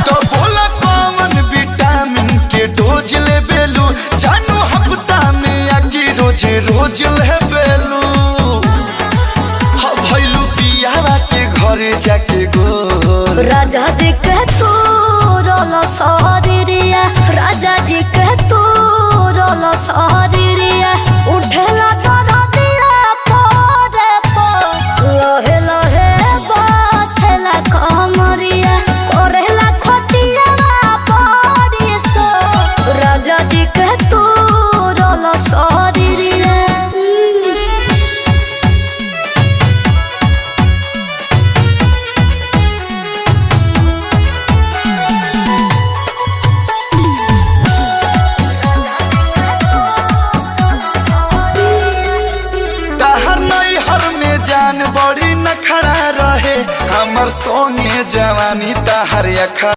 तो बोला कौन विटामिन के डोज ले बेलू, जानू हफ्ता में आगे रोज रोज ले बेलू। भैलू पियावा के घरे जाके गो राजा जी के तू रोलो सहरिया, राजा जी के तू रोलो सहरिया। उठेला तोरा दिया पोरे पो, लहे लहे बाथेला कमरिया, कोरेला खटिया पड़ी सो। राजा जी के तू रोलो सहरिया। जान बड़ी न खड़ा रहे हमर सोने जवानी तहर अखा।